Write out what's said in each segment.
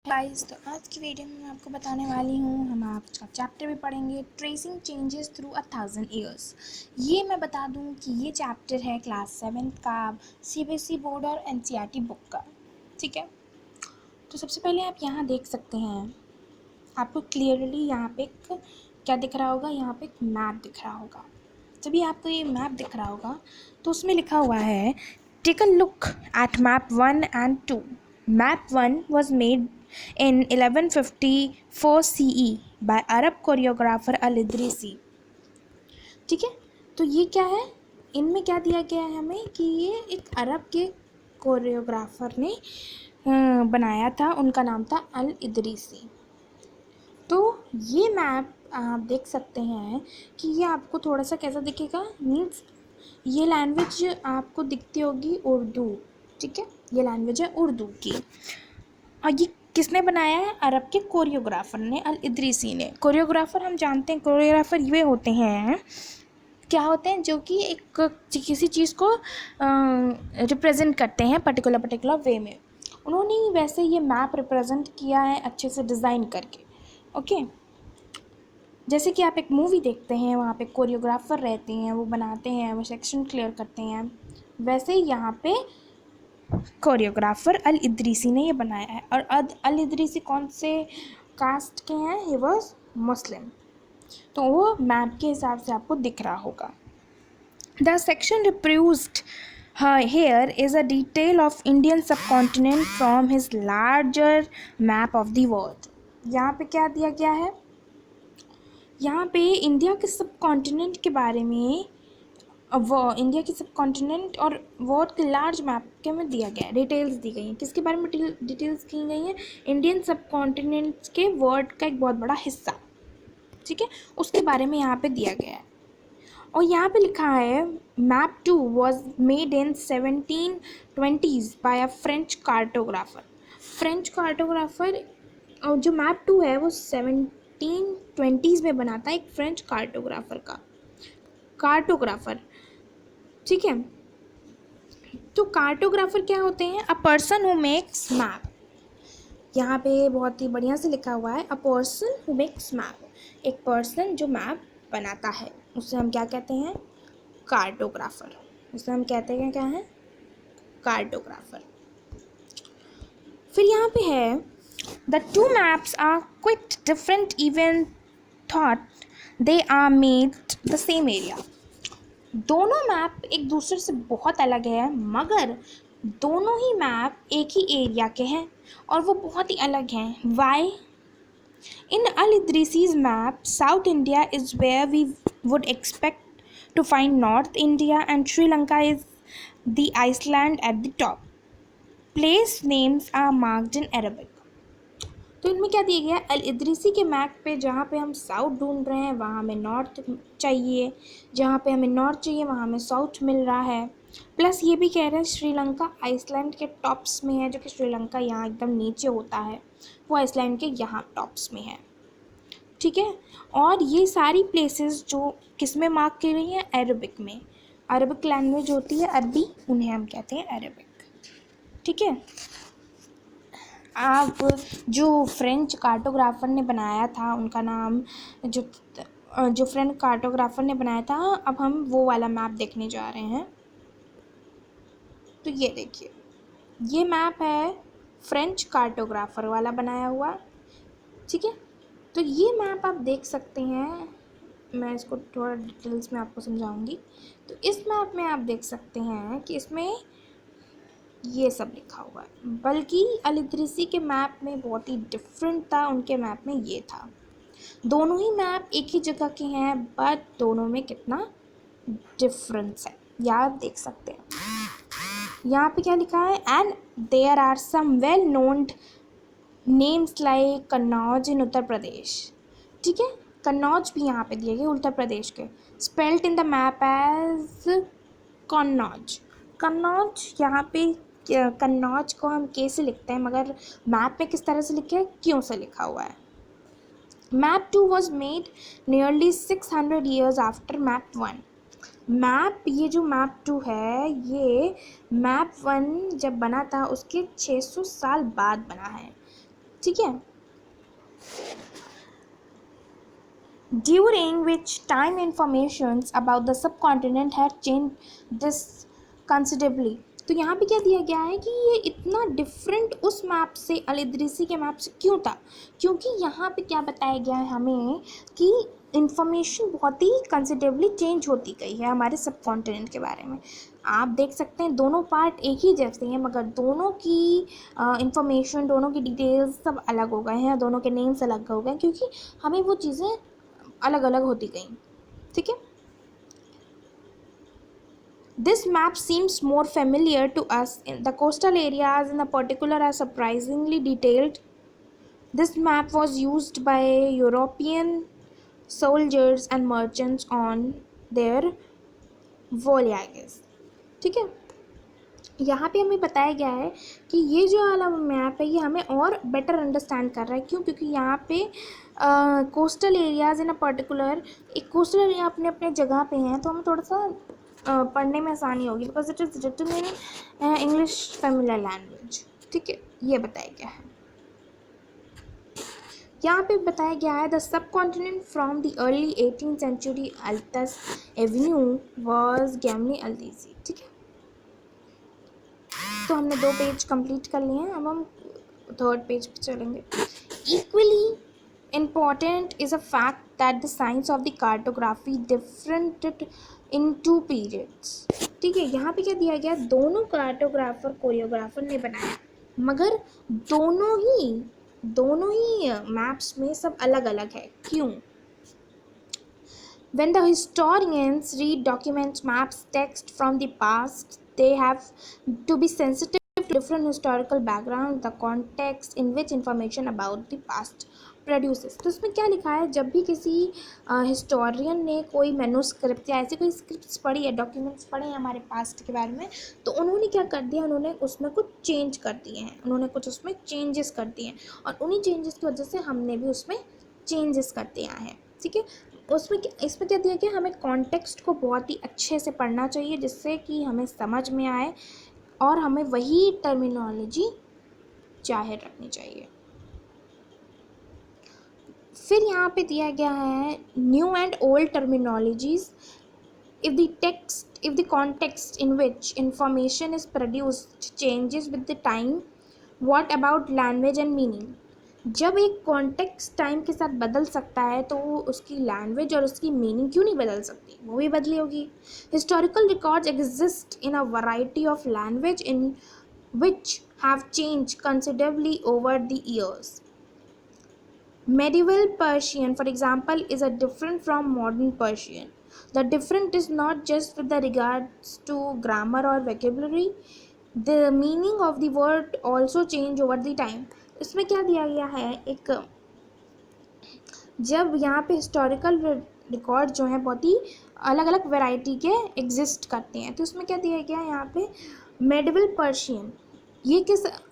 Guys, तो आज की वीडियो में मैं आपको बताने वाली हूँ। हम आज का चैप्टर भी पढ़ेंगे, ट्रेसिंग चेंजेस थ्रू 1000 ईयर्स। ये मैं बता दूँ कि ये चैप्टर है क्लास 7 का, सीबीएसई बोर्ड और एनसीईआरटी बुक का। ठीक है, तो सबसे पहले आप यहाँ देख सकते हैं, आपको क्लियरली यहाँ पे एक क्या दिख रहा होगा, यहाँ पे एक मैप दिख रहा होगा। जब भी आपको ये मैप दिख रहा होगा तो उसमें लिखा हुआ है, take a look at map 1 and 2. Map 1 was made in 1154 CE by Arab choreographer al Idrisi. ठीक है, तो ये क्या है, इनमें क्या दिया गया है हमें कि ये एक अरब के कोरियोग्राफर ने बनाया था, उनका नाम था अल इदरीसी। तो ये मैप आप देख सकते हैं कि ये आपको थोड़ा सा कैसा दिखेगा, मीन्स ये लैंग्वेज आपको दिखती होगी उर्दू। ठीक है, ये लैंग्वेज है उर्दू की, और ये किसने बनाया है, अरब के कोरियोग्राफर ने, अल इदरीसी ने। कोरियोग्राफर हम जानते हैं, कोरियोग्राफर ये होते हैं, क्या होते हैं, जो कि एक किसी चीज़ को रिप्रेजेंट करते हैं पर्टिकुलर वे में। उन्होंने ही वैसे ये मैप रिप्रेजेंट किया है अच्छे से डिज़ाइन करके। ओके, जैसे कि आप एक मूवी देखते हैं, वहाँ पे कोरियोग्राफर रहते हैं, वो बनाते हैं, वो सेक्शन क्लियर करते हैं, वैसे ही यहाँ पे कोरियोग्राफर अल इदरीसी ने ये बनाया है। और अल इदरीसी कौन से कास्ट के हैं, ही वाज मुस्लिम। तो वो मैप के हिसाब से आपको दिख रहा होगा। The section reproduced here is a detail of Indian subcontinent from his larger map of the world. यहाँ पे क्या दिया गया है, यहाँ पे इंडिया के सब कॉन्टिनेंट के बारे में, वो इंडिया के सब कॉन्टिनेंट और वर्ल्ड के लार्ज मैप के में दिया गया है, डिटेल्स दी गई हैं। किसके बारे में डिटेल्स की गई हैं, इंडियन सब कॉन्टिनेंट के वर्ल्ड का एक बहुत बड़ा हिस्सा, ठीक है, उसके बारे में यहाँ पे दिया गया है। और यहाँ पे लिखा है, map 2 was made in 1720s by a French cartographer. French cartographer, जो मैप 2 है वो 1720s में बना था, एक फ्रेंच कार्टोग्राफर। ठीक है, तो कार्टोग्राफर क्या होते हैं, a person who makes map. यहाँ पे बहुत ही बढ़िया से लिखा हुआ है, a person who makes map, एक पर्सन जो मैप बनाता है, उससे हम क्या कहते हैं, कार्टोग्राफर। उसे हम कहते हैं क्या है, कार्टोग्राफर। फिर यहाँ पे है, the two maps are quite different even though they are made the same area. दोनों मैप एक दूसरे से बहुत अलग है, मगर दोनों ही मैप एक ही एरिया के हैं और वो बहुत ही अलग हैं। Y? In Al Idrisi's map, South India is where we would expect to find North India, and Sri Lanka is the Iceland at the top. Place names are marked in Arabic. तो इनमें क्या दिया गया है, अल इदरीसी के map पे जहाँ पे हम साउथ ढूंढ रहे हैं वहाँ हमें नॉर्थ चाहिए, जहाँ पे हमें नॉर्थ चाहिए वहाँ हमें साउथ मिल रहा है। प्लस ये भी कह रहे हैं श्रीलंका आइसलैंड के टॉप्स में है, जो कि श्रीलंका यहाँ एकदम नीचे होता है, वो आइसलैंड के यहाँ टॉप्स में है। ठीक है, और ये सारी प्लेसेस जो किस में मार्क की गई हैं, अरबिक में। अरबिक लैंग्वेज होती है अरबी, उन्हें हम कहते हैं अरबिक। ठीक है, आप जो फ्रेंच कार्टोग्राफर ने बनाया था, उनका नाम, जो फ्रेंच कार्टोग्राफर ने बनाया था, अब हम वो वाला मैप देखने जा रहे हैं। तो ये देखिए, ये मैप है फ्रेंच कार्टोग्राफर वाला बनाया हुआ। ठीक है, तो ये मैप आप देख सकते हैं, मैं इसको थोड़ा डिटेल्स में आपको समझाऊंगी। तो इस मैप में आप देख सकते हैं कि इसमें ये सब लिखा हुआ है, बल्कि अल इदरीसी के मैप में बहुत ही डिफरेंट था, उनके मैप में ये था। दोनों ही मैप एक ही जगह के हैं, बट दोनों में कितना डिफरेंस है, यह आप देख सकते हैं। यहाँ पे क्या लिखा है, and there are some well known names like Kannauj in Uttar Pradesh. ठीक है, कन्नौज भी यहाँ पे दिए गए, उत्तर प्रदेश के, spelled in the map as Kannauj. Kannauj यहाँ पे, कन्नौज को हम के से लिखते हैं, मगर मैप में किस तरह से लिखे हैं, क्यों से लिखा हुआ है। Map 2 was made nearly 600 years after map 1। Map, ये जो मैप 2 है, ये मैप 1 जब बना था उसके 600 साल बाद बना है। ठीक है। during which time informations about the subcontinent had changed this considerably। तो यहाँ पे क्या दिया गया है कि ये इतना डिफरेंट उस मैप से, अलिदृसी के मैप से क्यों था, क्योंकि यहाँ पे क्या बताया गया है हमें कि इंफॉर्मेशन बहुत ही कंसिडरेबली चेंज होती गई है हमारे सब कॉन्टिनेंट के बारे में। आप देख सकते हैं दोनों पार्ट एक ही जैसे हैं, मगर दोनों की इंफॉर्मेशन, दोनों की डिटेल्स सब अलग हो गए हैं, दोनों के नेम्स अलग हो गए, क्योंकि हमें वो चीज़ें अलग अलग होती गई। ठीक है। This map seems more familiar to us. In the coastal areas in particular are surprisingly detailed. This map was used by European soldiers and merchants on their voyages। ठीक है। यहाँ पे हमें बताया गया है कि ये जो वाला मैप है ये हमें और बेटर अंडरस्टैंड कर रहा है। क्यों? क्योंकि यहाँ पे coastal areas in a particular, एक कोस्टल एरिया अपने अपने जगह पे हैं, तो हमें थोड़ा सा पढ़ने में आसानी होगी, because it is written in English familiar language. ठीक है, ये बताया गया है। यहाँ पे बताया गया है the subcontinent from the early 18th century अल्तस एवेन्यू वॉज गैमनी अल्दीसी। ठीक है, तो हमने 2 पेज कंप्लीट कर लिए हैं, अब हम 3rd पेज पे चलेंगे। Equally important is a fact that the science of the cartography different in 2 periods। ठीक है, यहाँ पे क्या दिया गया, दोनों कार्टोग्राफर कोरियोग्राफर ने बनाया, मगर दोनों ही मैप्स में सब अलग अलग है। क्यों? When the historians read documents, maps, text from the past, they have to be sensitive to different historical background, the context in which information about the past produces। तो इसमें क्या लिखा है, जब भी किसी हिस्टोरियन ने कोई मैन्युस्क्रिप्ट या ऐसी कोई स्क्रिप्ट्स पढ़ी है, डॉक्यूमेंट्स पढ़े हैं हमारे पास्ट के बारे में, तो उन्होंने क्या कर दिया, उन्होंने उसमें कुछ चेंज कर दिए हैं, उन्होंने कुछ उसमें चेंजेस कर दिए हैं, और उन्हीं चेंजेस की वजह से हमने भी उसमें चेंजेस कर दिया है। ठीक है, इसमें क्या दिया गया, हमें कॉन्टेक्स्ट को बहुत ही अच्छे से पढ़ना चाहिए, जिससे कि हमें समझ में आए और हमें वही टर्मिनोलॉजी जाहिर रखनी चाहिए। फिर यहाँ पे दिया गया है new and old terminologies if the context in which information is produced changes with the time, what about language and meaning। जब एक कॉन्टेक्स्ट टाइम के साथ बदल सकता है, तो उसकी लैंग्वेज और उसकी मीनिंग क्यों नहीं बदल सकती, वो भी बदली होगी। Historical records exist in a variety of language in which have change considerably over the years. Medieval Persian, for example, is a different from modern Persian. The difference is not just with the regards to grammar or vocabulary. The meaning of the word also change over the time। इसमें क्या दिया गया है, एक जब यहाँ पे historical record जो हैं बहुत ही अलग अलग वैरायटी के एग्जिस्ट करते हैं, तो इसमें क्या दिया गया है यहाँ पे, मेडिवल पर्शियन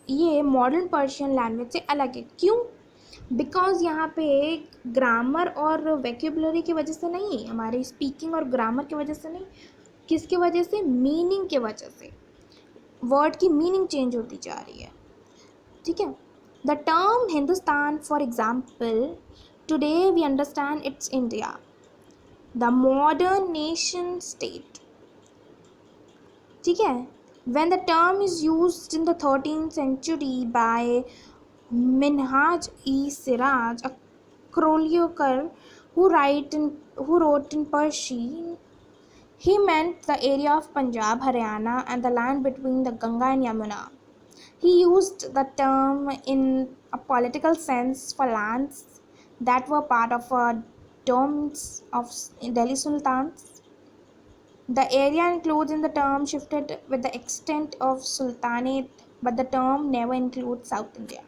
ये मॉडर्न पर्शियन लैंग्वेज से अलग है। क्यों? बिकॉज यहाँ पे ग्रामर और वैक्यूबलरी की वजह से नहीं, हमारी स्पीकिंग और ग्रामर की वजह से नहीं, किसकी वजह से, मीनिंग की वजह से, वर्ड की मीनिंग चेंज होती जा रही है। ठीक है, the term Hindustan for example, today we understand it's India, the modern nation state. ठीक है, when the term is used in the 13th century by Minhaj-e-Siraj, a chronicler who wrote in Persian, he meant the area of Punjab, Haryana, and the land between the Ganga and Yamuna. He used the term in a political sense for lands that were part of a domes of Delhi Sultans. The area included in the term shifted with the extent of Sultanate, but the term never includes South India।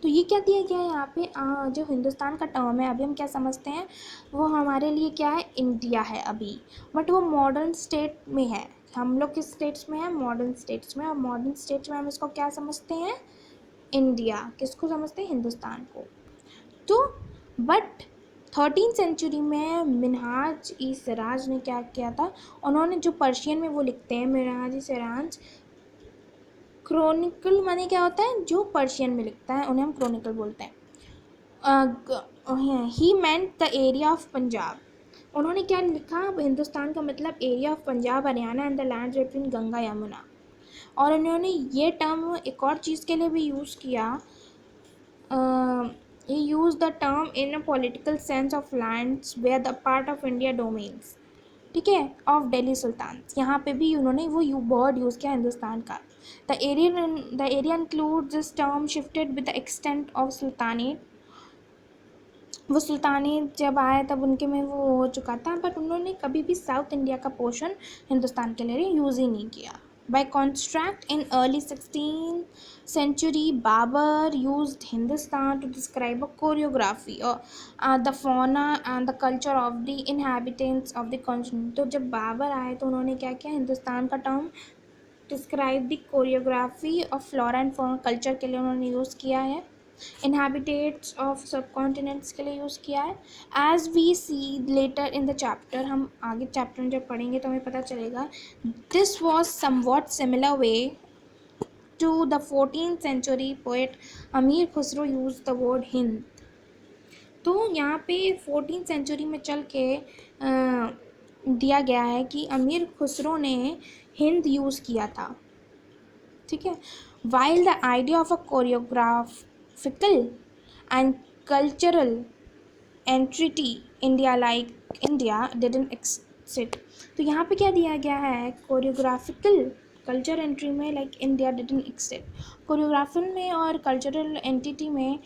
तो ये क्या दिया गया है यहाँ पे, जो हिंदुस्तान का टर्म है, अभी हम क्या समझते हैं, वो हमारे लिए क्या है, इंडिया है अभी, बट वो मॉडर्न स्टेट में है। हम लोग किस स्टेट्स में है, मॉडर्न स्टेट्स में, और मॉडर्न स्टेट्स में हम इसको क्या समझते हैं, इंडिया। किसको समझते हैं, हिंदुस्तान को। तो बट 13th सेंचुरी में मिनहाज-ई-सिराज ने क्या किया था, उन्होंने जो पर्शियन में वो लिखते हैं, मिनहाज-ई-सिराज, क्रोनिकल माने क्या होता है, जो पर्शियन में लिखता है उन्हें हम क्रोनिकल बोलते हैं। He meant the area of Punjab, उन्होंने क्या लिखा, हिंदुस्तान का मतलब area of Punjab Haryana and the land between Ganga Yamuna. और उन्होंने ये टर्म एक और चीज़ के लिए भी यूज़ किया, he used the term in a political sense of lands where the part of India domains, ठीक है, ऑफ दिल्ली सुल्तान। यहाँ पे भी उन्होंने वो वर्ड यूज़ किया हिंदुस्तान का। The area include this term shifted with the extent of sultanate, वो सुल्तानेट जब आए तब उनके में वो हो चुका था, बट उन्होंने कभी भी साउथ इंडिया का पोर्शन हिंदुस्तान के लिए यूज़ ही नहीं किया। By contrast, in early 16th century, Babur used Hindustan to describe a choreography or the fauna and the culture of the inhabitants of the continent. तो जब बाबर आए तो उन्होंने क्या किया, हिंदुस्तान का term describe the choreography of flora and fauna culture के लिए उन्होंने यूज़ किया है, इनहैबिटेट्स ऑफ सब कॉन्टिनेंट्स के लिए यूज़ किया है। As we see later in the chapter, हम आगे चैप्टर में जब पढ़ेंगे तो हमें पता चलेगा, this was somewhat similar way to the 14th century poet Amir Khusrau use the word Hind. तो यहाँ पे 14th century में चल के दिया गया है कि अमीर खुसरो ने हिंद यूज़ किया था, ठीक है। While the idea of a choreographical and cultural entity India like India didn't exist, तो यहाँ पे क्या दिया गया है, कोरियोग्राफिकल कल्चर एंट्री में like India didn't exist, choreographer में और कल्चरल एंटिटी में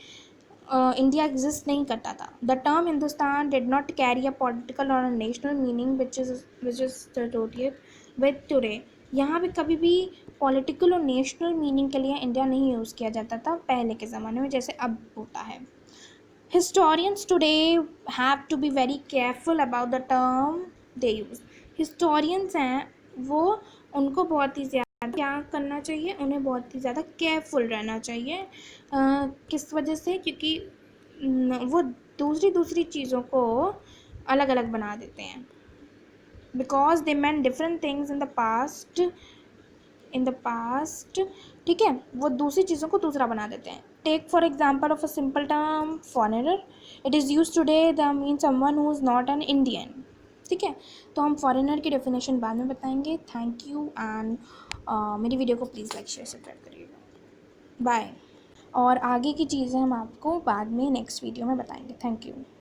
इंडिया एग्जिस्ट नहीं करता था। The term Hindustan did not carry a political और national meaning which is associated with today, यहाँ पे कभी भी पॉलिटिकल और नेशनल मीनिंग के लिए इंडिया नहीं यूज़ किया जाता था पहले के ज़माने में, जैसे अब होता है। Historians today have to be very careful about the term they use. Historians हैं वो, उनको बहुत ही ज़्यादा क्या करना चाहिए, उन्हें बहुत ही ज़्यादा केयरफुल रहना चाहिए। किस वजह से, क्योंकि वो दूसरी चीज़ों को अलग अलग बना देते हैं, because they meant different things in the past, ठीक है, वो दूसरी चीज़ों को दूसरा बना देते हैं। Take for example of a simple term foreigner, it is use today the mean someone who is not an Indian, ठीक है। तो हम फॉरेनर की डेफिनेशन बाद में बताएंगे। थैंक यू एंड मेरी वीडियो को प्लीज़ लाइक शेयर सब्सक्राइब करिएगा, बाय। और आगे की चीज़ें हम आपको बाद में नेक्स्ट वीडियो में बताएंगे। Thank you.